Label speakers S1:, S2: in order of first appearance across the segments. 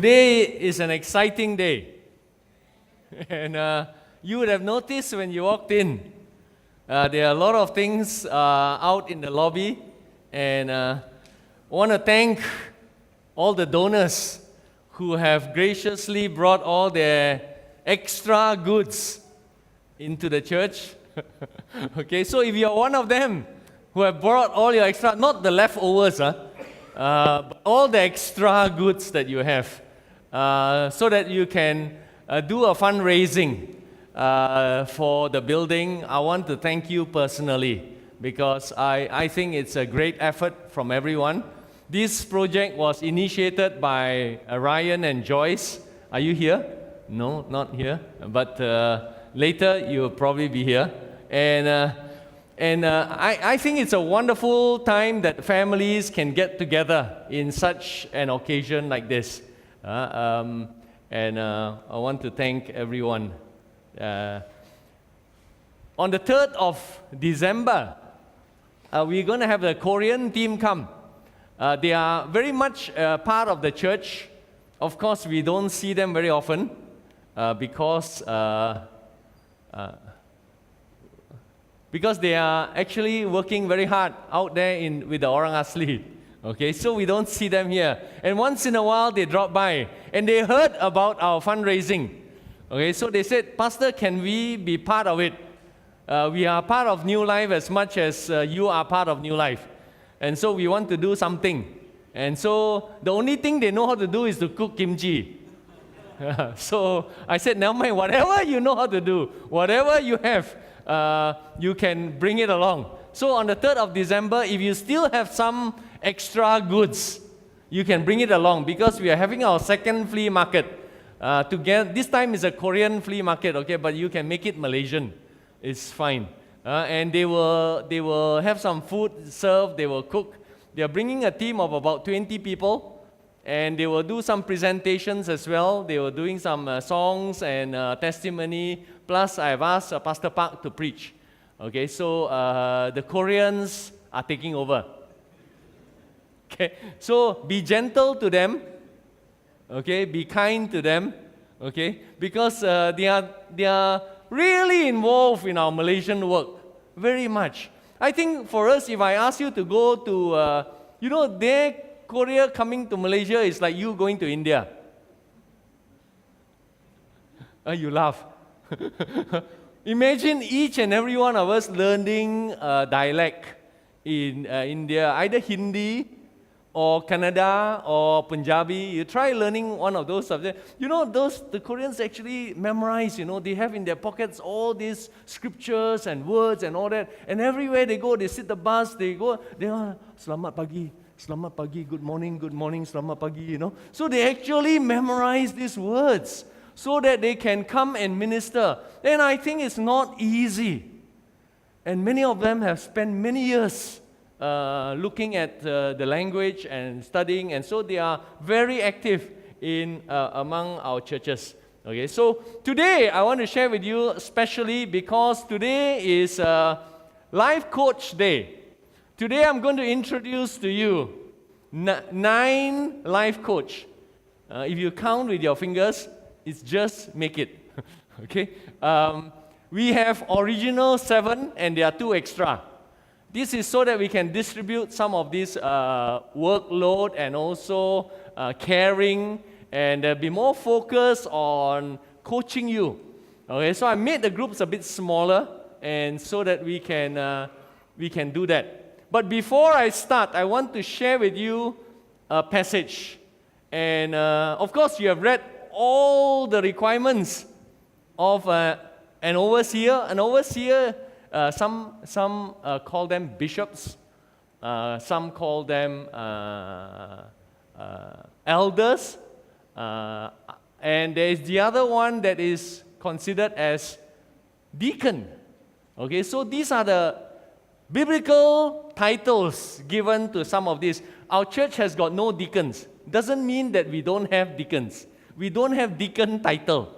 S1: Today is an exciting day. And you would have noticed when you walked in, there are a lot of things out in the lobby. And I want to thank all the donors who have graciously brought all their extra goods into the church. Okay, so if you're one of them who have brought all your extra, not the leftovers, but all the extra goods that you have, so that you can do a fundraising for the building. I want to thank you personally because I think it's a great effort from everyone. This project was initiated by Ryan and Joyce. Are you here? No, not here. But later you will probably be here. And I think it's a wonderful time that families can get together in such an occasion like this. I want to thank everyone. On the 3rd of December, we're going to have the Korean team come. They are very much part of the church. Of course, we don't see them very often because they are actually working very hard out there with the Orang Asli. Okay, so we don't see them here. And once in a while, they drop by. And they heard about our fundraising. Okay, so they said, Pastor, can we be part of it? We are part of New Life as much as you are part of New Life. And so we want to do something. And so the only thing they know how to do is to cook kimchi. So I said, never mind, whatever you know how to do, whatever you have, you can bring it along. So on the 3rd of December, if you still have some extra goods, you can bring it along because we are having our second flea market. This time is a Korean flea market, okay, but you can make it Malaysian. It's fine. And they will have some food served, they will cook. They are bringing a team of about 20 people, and they will do some presentations as well. They were doing some songs and testimony. Plus, I have asked Pastor Park to preach. Okay, so the Koreans are taking over. Okay, so be gentle to them. Okay, be kind to them. Okay, because they are really involved in our Malaysian work, very much. I think for us, if I ask you to go to, their Korea coming to Malaysia is like you going to India. You laugh. Imagine each and every one of us learning dialect in India, either Hindi or Kannada or Punjabi. You try learning one of those subjects. The Koreans actually memorize, they have in their pockets all these scriptures and words and all that. And everywhere they go, they sit the bus, they are, Selamat pagi, good morning, selamat pagi, So they actually memorize these words so that they can come and minister. And I think it's not easy. And many of them have spent many years looking at the language and studying, and so they are very active among our churches. Okay, so today I want to share with you, especially because today is Life Coach Day. Today I'm going to introduce to you 9 life coach. If you count with your fingers, it's just make it. Okay, we have original 7, and there are 2 extra. This is so that we can distribute some of this workload and also caring, and be more focused on coaching you. Okay, so I made the groups a bit smaller, and so that we can do that. But before I start, I want to share with you a passage, and of course you have read all the requirements of an overseer. An overseer. Some call them bishops, some call them elders, and there is the other one that is considered as deacon. Okay, so these are the biblical titles given to some of these. Our church has got no deacons. Doesn't mean that we don't have deacons. We don't have deacon title,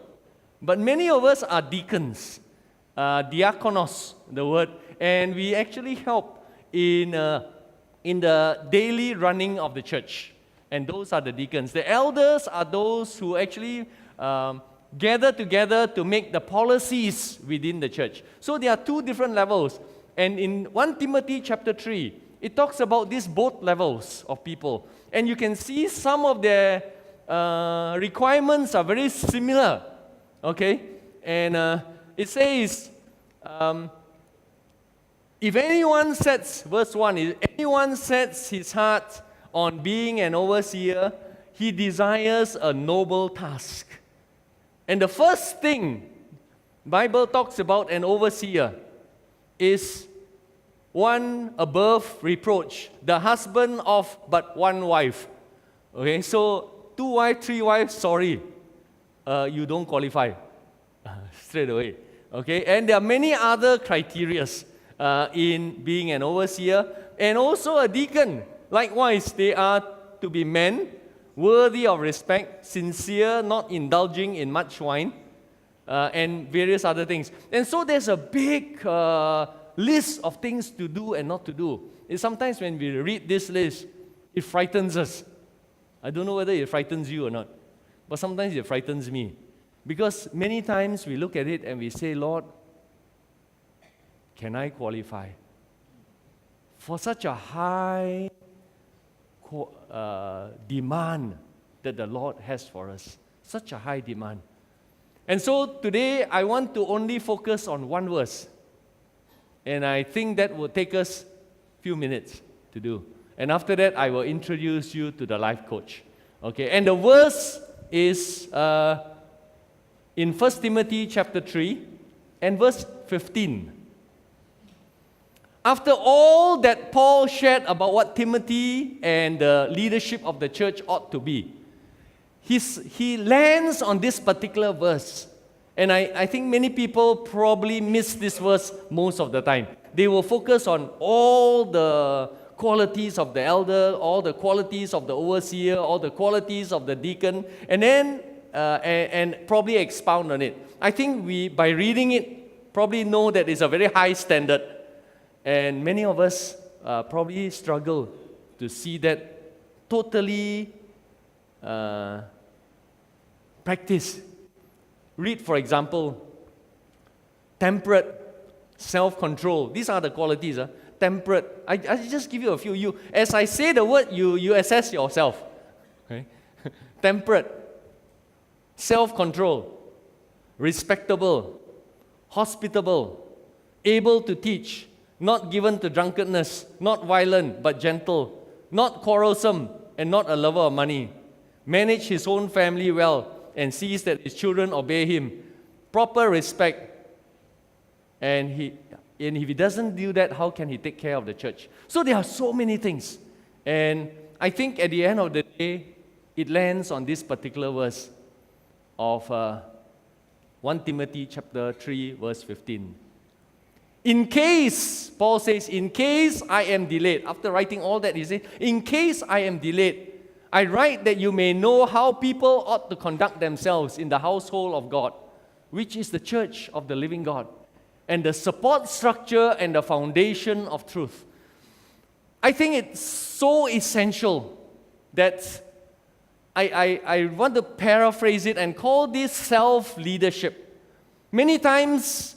S1: but many of us are deacons. Diakonos, the word, and we actually help in the daily running of the church. and those are the deacons. The elders are those who actually gather together to make the policies within the church. So there are two different levels. And in 1 Timothy chapter 3, it talks about these both levels of people. And you can see some of their requirements are very similar. Okay? And it says, if anyone sets, verse 1, if anyone sets his heart on being an overseer, he desires a noble task. And the first thing Bible talks about an overseer is one above reproach, the husband of but one wife. Okay, so 2 wives, 3 wives, sorry, you don't qualify straight away. Okay, and there are many other criterias in being an overseer, and also a deacon. Likewise, they are to be men, worthy of respect, sincere, not indulging in much wine, and various other things. And so there's a big list of things to do and not to do. And sometimes when we read this list, it frightens us. I don't know whether it frightens you or not, but sometimes it frightens me. Because many times we look at it and we say, Lord, can I qualify for such a high demand that the Lord has for us? Such a high demand. And so today I want to only focus on one verse. And I think that will take us a few minutes to do. And after that, I will introduce you to the life coach. Okay, and the verse is in 1 Timothy chapter 3 and verse 15. After all that Paul shared about what Timothy and the leadership of the church ought to be, he lands on this particular verse. And I think many people probably miss this verse most of the time. They will focus on all the qualities of the elder, all the qualities of the overseer, all the qualities of the deacon, and then and probably expound on it. I think we, by reading it, probably know that it's a very high standard. And many of us probably struggle to see that totally practice. Read, for example, temperate, self-control. These are the qualities. Temperate. I just give you a few. As I say the word, you assess yourself. Okay? Temperate, self-control, respectable, hospitable, able to teach, not given to drunkenness, not violent but gentle, not quarrelsome and not a lover of money, manage his own family well and sees that his children obey him, proper respect, and if he doesn't do that, how can he take care of the church? So there are so many things, and I think at the end of the day, it lands on this particular verse of 1 Timothy chapter 3 verse 15. In case, Paul says, in case I am delayed, after writing all that, he says, in case I am delayed, I write that you may know how people ought to conduct themselves in the household of God, which is the church of the living God, and the support structure and the foundation of truth. I think it's so essential that I want to paraphrase it and call this self-leadership. Many times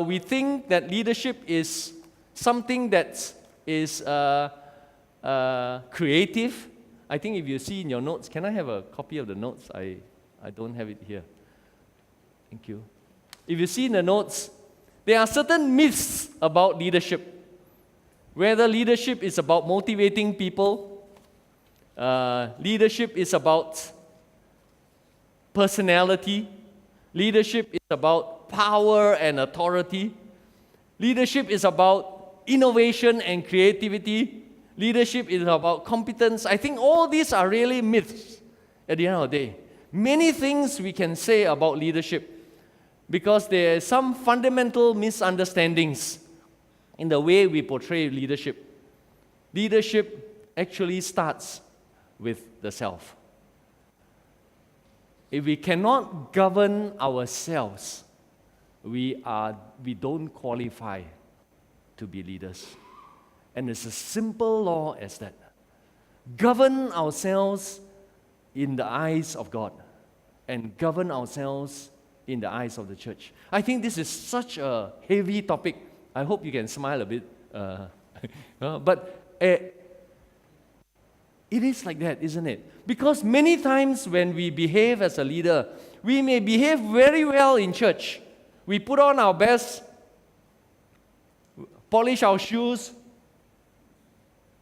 S1: we think that leadership is something that is creative. I think if you see in your notes, can I have a copy of the notes? I don't have it here. Thank you. If you see in the notes, there are certain myths about leadership. Whether leadership is about motivating people, leadership is about personality, leadership is about power and authority, leadership is about innovation and creativity, leadership is about competence. I think all these are really myths at the end of the day. Many things we can say about leadership because there are some fundamental misunderstandings in the way we portray leadership. Leadership actually starts with the self. If we cannot govern ourselves, we don't qualify to be leaders. And it's a simple law as that. Govern ourselves in the eyes of God and govern ourselves in the eyes of the church. I think this is such a heavy topic. I hope you can smile a bit. But it is like that, isn't it? Because many times when we behave as a leader, we may behave very well in church. We put on our best, polish our shoes,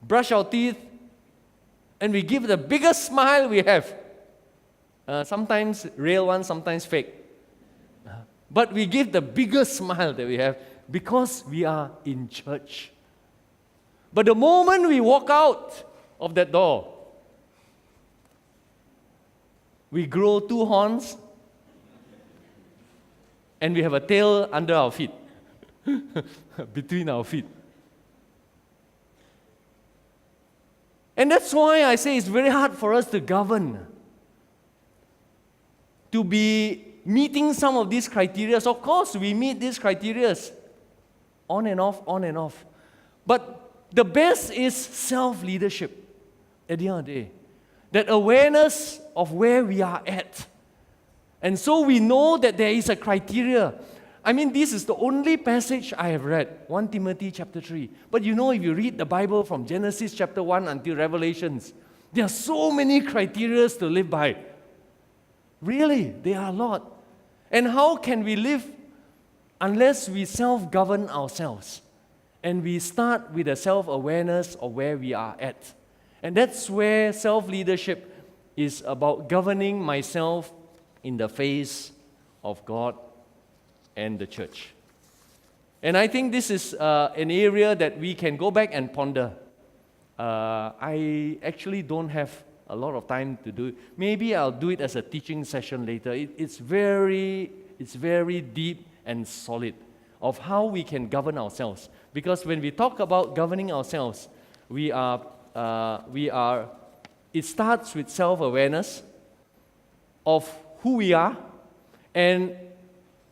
S1: brush our teeth, and we give the biggest smile we have. Sometimes real one, sometimes fake. But we give the biggest smile that we have because we are in church. But the moment we walk out of that door, we grow 2 horns and we have a tail under our feet, between our feet. And that's why I say it's very hard for us to govern, to be meeting some of these criteria. Of course, we meet these criteria on and off, on and off. But the best is self-leadership at the end of the day. That awareness of where we are at. And so we know that there is a criteria. I mean, this is the only passage I have read, 1 Timothy chapter 3. But you know, if you read the Bible from Genesis chapter 1 until Revelations, there are so many criteria to live by. Really, there are a lot. And how can we live unless we self-govern ourselves? And we start with a self-awareness of where we are at. And that's where self-leadership is about governing myself in the face of God and the church. And I think this is an area that we can go back and ponder. I actually don't have a lot of time to do it. Maybe I'll do it as a teaching session later. It's very deep and solid of how we can govern ourselves. Because when we talk about governing ourselves, it starts with self-awareness of who we are, and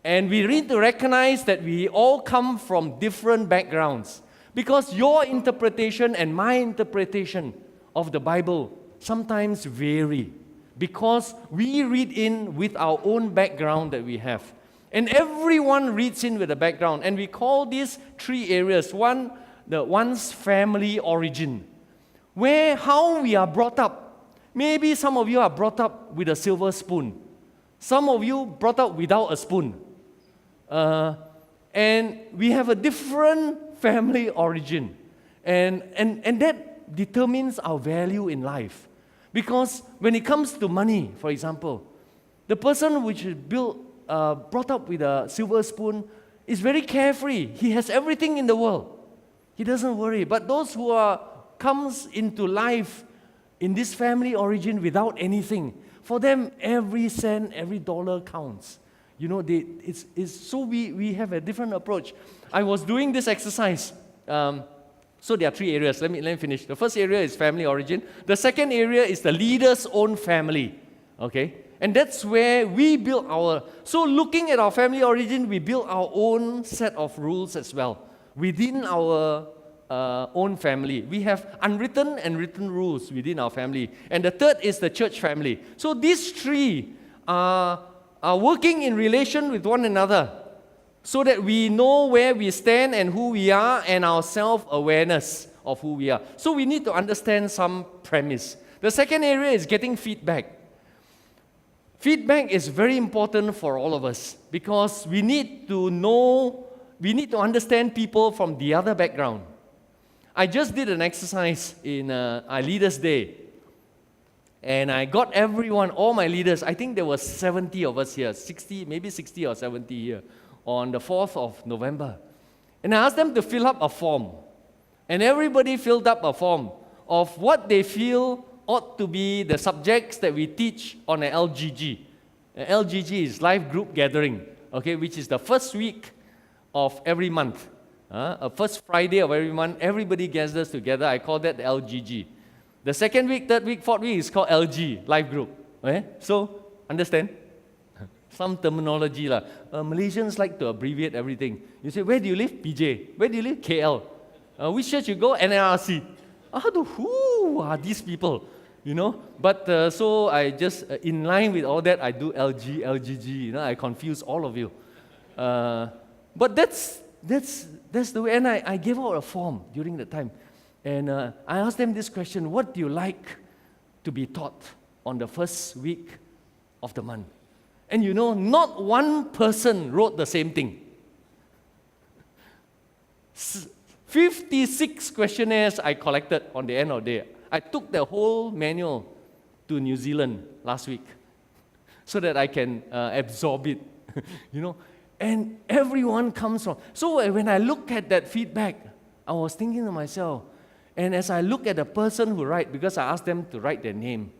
S1: we need to recognize that we all come from different backgrounds. Because your interpretation and my interpretation of the Bible sometimes vary, because we read in with our own background that we have. And everyone reads in with a background. And we call these 3 areas. One's family origin, how we are brought up. Maybe some of you are brought up with a silver spoon. Some of you brought up without a spoon. And we have a different family origin. And that determines our value in life. Because when it comes to money, for example, the person which is brought up with a silver spoon is very carefree. He has everything in the world. He doesn't worry. But those who comes into life in this family origin without anything, for them every cent, every dollar counts. You know, so we have a different approach. I was doing this exercise. So there are 3 areas. Let me finish. The first area is family origin. The second area is the leader's own family. Okay? And that's where we build so looking at our family origin, we build our own set of rules as well. Within our own family, we have unwritten and written rules within our family. And the third is the church family. So these 3 are working in relation with one another, so that we know where we stand and who we are, and our self-awareness of who we are. So we need to understand some premise. The second area is getting feedback. Feedback is very important for all of us, because we need to understand people from the other background. I just did an exercise in our Leaders' Day, and I got everyone, all my leaders, I think there were 70 of us here, 60 or 70 here, on the 4th of November. And I asked them to fill up a form. And everybody filled up a form of what they feel ought to be the subjects that we teach on an LGG. An LGG is Life Group Gathering, okay, which is the first week of every month. First Friday of every month, everybody gathers together. I call that the LGG. The second week, third week, fourth week is called LG, Life Group. Okay? So, understand? Some terminology. Malaysians like to abbreviate everything. You say, where do you live? PJ. Where do you live? KL. Which church you go? NRC. Who are these people? you know. But so I just, in line with all that, I do LG, LGG, you know, I confuse all of you. But that's the way, and I gave out a form during the time. And I asked them this question: what do you like to be taught on the first week of the month? And you know, not one person wrote the same thing. 56 questionnaires I collected on the end of the day. I took the whole manual to New Zealand last week so that I can absorb it, you know. And everyone comes from. So when I look at that feedback, I was thinking to myself, and as I look at the person who write, because I asked them to write their name,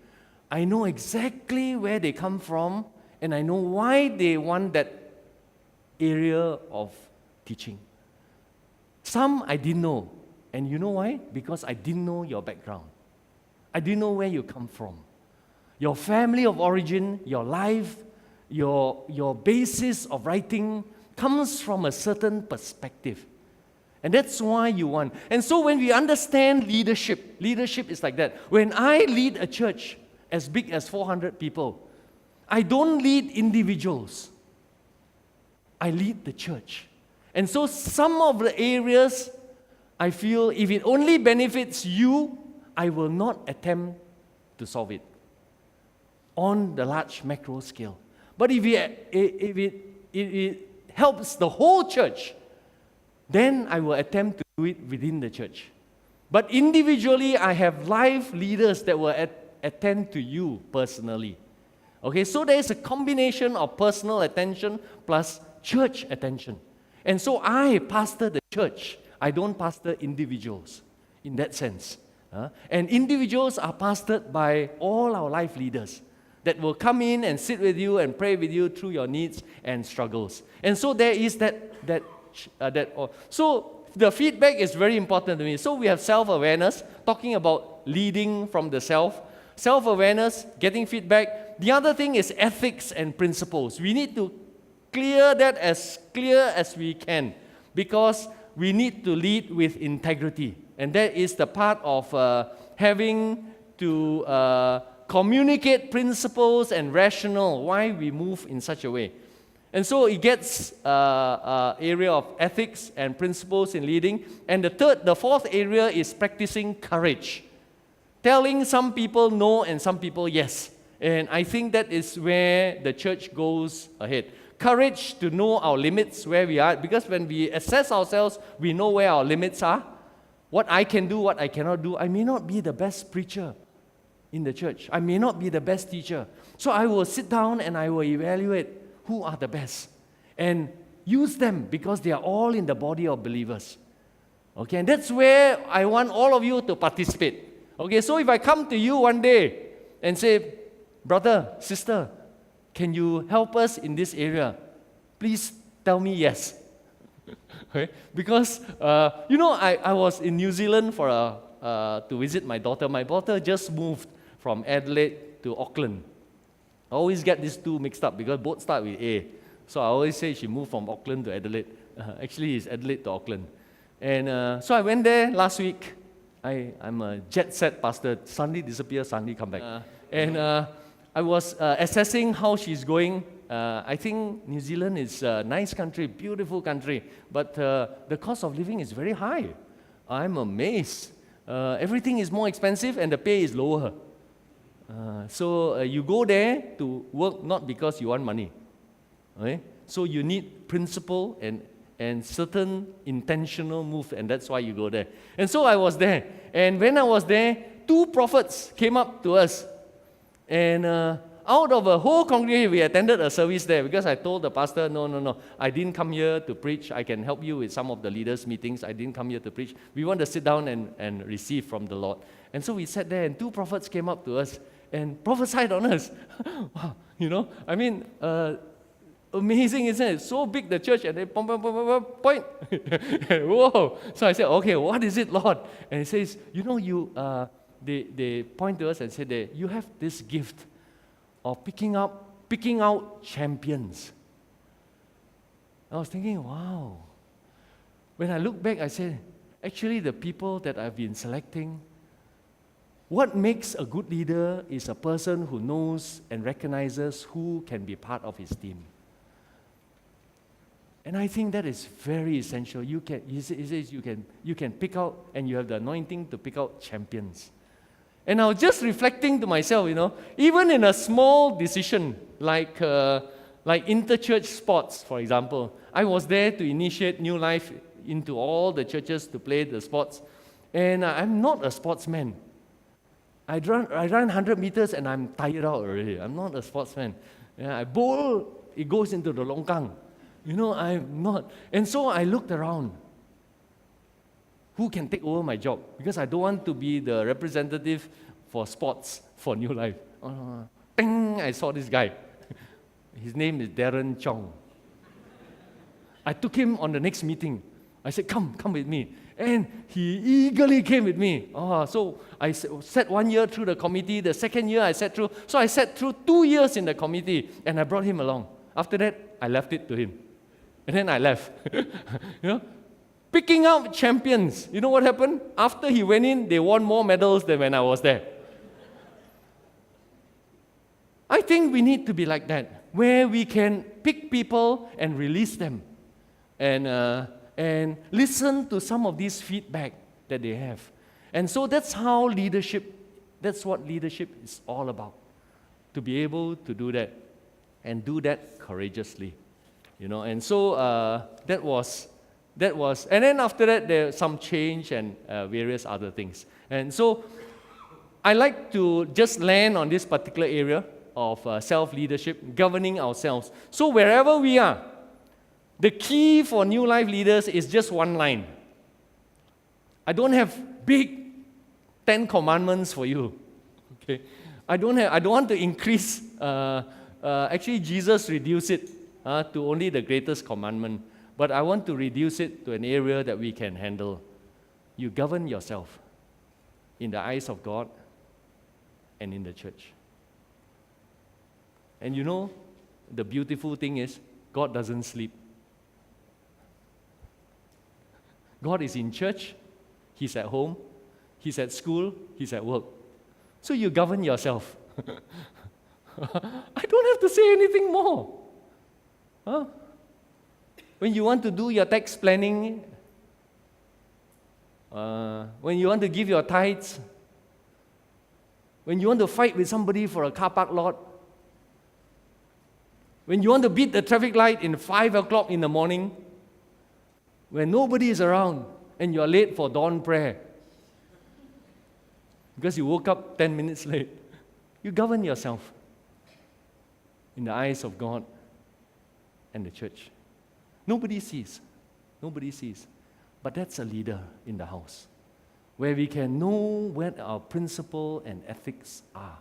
S1: I know exactly where they come from, and I know why they want that area of teaching. Some I didn't know. And you know why? Because I didn't know your background. I didn't know where you come from. Your family of origin, your life, your basis of writing comes from a certain perspective. And that's why you want. And so when we understand leadership is like that. When I lead a church as big as 400 people, I don't lead individuals. I lead the church. And so some of the areas, I feel if it only benefits you, I will not attempt to solve it on the large macro scale. But if it helps the whole church, then I will attempt to do it within the church. But individually, I have life leaders that will attend to you personally. Okay, so there is a combination of personal attention plus church attention. And so I pastor the church. I don't pastor individuals in that sense. And individuals are pastored by all our life leaders that will come in and sit with you and pray with you through your needs and struggles. And so there is so the feedback is very important to me. So we have self-awareness, talking about leading from the self. Self-awareness, getting feedback. The other thing is ethics and principles. We need to clear that as clear as we can, because we need to lead with integrity. And that is the part of having to communicate principles and rationale, why we move in such a way. And so it gets area of ethics and principles in leading. And the fourth area is practicing courage. Telling some people no and some people yes. And I think that is where the church goes ahead. Courage to know our limits, where we are, because when we assess ourselves, we know where our limits are, what I can do, what I cannot do. I may not be the best preacher in the church. I may not be the best teacher. So I will sit down and I will evaluate who are the best and use them, because they are all in the body of believers. Okay, and that's where I want all of you to participate. Okay, so if I come to you one day and say, brother, sister, can you help us in this area? Please tell me yes. Okay? Because, I was in New Zealand to visit my daughter. My daughter just moved from Adelaide to Auckland. I always get these two mixed up because both start with A. So I always say she moved from Auckland to Adelaide. Actually, it's Adelaide to Auckland. And so I went there last week. I'm a jet-set pastor. Sunday disappear, Sunday come back. I was assessing how she's going. I think New Zealand is a nice country, beautiful country, but the cost of living is very high. I'm amazed. Everything is more expensive and the pay is lower. So you go there to work not because you want money. Okay? So you need principle and certain intentional move, and that's why you go there. And so I was there. And when I was there, 2 prophets came up to us. And out of a whole congregation, we attended a service there, because I told the pastor, no, I didn't come here to preach. I can help you with some of the leaders' meetings. I didn't come here to preach. We want to sit down and receive from the Lord. And so we sat there, and 2 prophets came up to us and prophesied on us. Wow, amazing, isn't it? So big, the church, and they point. Whoa. So I said, okay, what is it, Lord? And he says, they point to us and say that you have this gift of picking out champions. I was thinking, wow. When I look back, I said, actually the people that I've been selecting, What makes a good leader is a person who knows and recognizes who can be part of his team. And I think that is very essential. He says you can pick out, and you have the anointing to pick out champions. And I was just reflecting to myself, even in a small decision like interchurch sports, for example, I was there to initiate new life into all the churches to play the sports. And I'm not a sportsman. I run 100 meters and I'm tired out already. I'm not a sportsman. I bowl, it goes into the longkang. I'm not. And so I looked around. Who can take over my job? Because I don't want to be the representative for sports for New Life. Ding! I saw this guy. His name is Darren Chong. I took him on the next meeting. I said, come with me. And he eagerly came with me. So I sat 1 year through the committee. The second year I sat through. So I sat through 2 years in the committee, and I brought him along. After that, I left it to him. And then I left. Picking out champions. You know what happened? After he went in, they won more medals than when I was there. I think we need to be like that, where we can pick people and release them. And listen to some of these feedback that they have. And so that's what leadership is all about. To be able to do that, and do that courageously. And so that was, and then after that, there was some change and various other things. And so I like to just land on this particular area of self-leadership, governing ourselves. So wherever we are, the key for New Life leaders is just one line. I don't have big 10 commandments for you. Okay, I don't want to increase. Actually, Jesus reduced it to only the greatest commandment. But I want to reduce it to an area that we can handle. You govern yourself in the eyes of God and in the church. And the beautiful thing is, God doesn't sleep. God is in church, He's at home, He's at school, He's at work. So you govern yourself. I don't have to say anything more. When you want to do your tax planning, when you want to give your tithes, when you want to fight with somebody for a car park lot, when you want to beat the traffic light in 5 o'clock in the morning, when nobody is around and you are late for dawn prayer because you woke up 10 minutes late, you govern yourself in the eyes of God and the church. Nobody sees. But that's a leader in the house, where we can know what our principle and ethics are.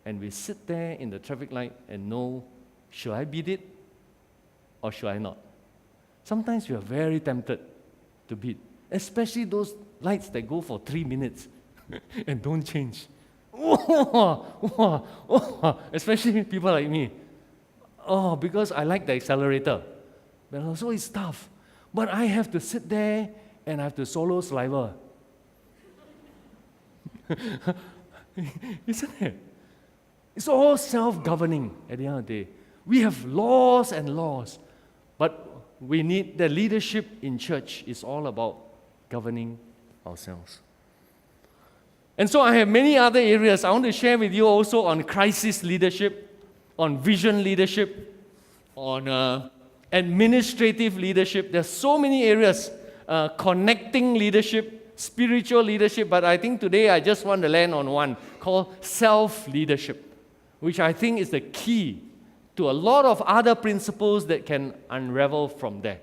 S1: And we sit there in the traffic light and know, should I beat it or should I not? Sometimes we are very tempted to beat, especially those lights that go for 3 minutes and don't change. Especially people like me. Because I like the accelerator. But also it's tough. But I have to sit there and I have to swallow saliva. Isn't it? It's all self-governing at the end of the day. We have laws and laws, but we need the leadership in church is all about governing ourselves. And so I have many other areas I want to share with you also on crisis leadership, on vision leadership, on administrative leadership. There's so many areas, connecting leadership, spiritual leadership, but I think today I just want to land on one called self-leadership, which I think is the key to a lot of other principles that can unravel from there.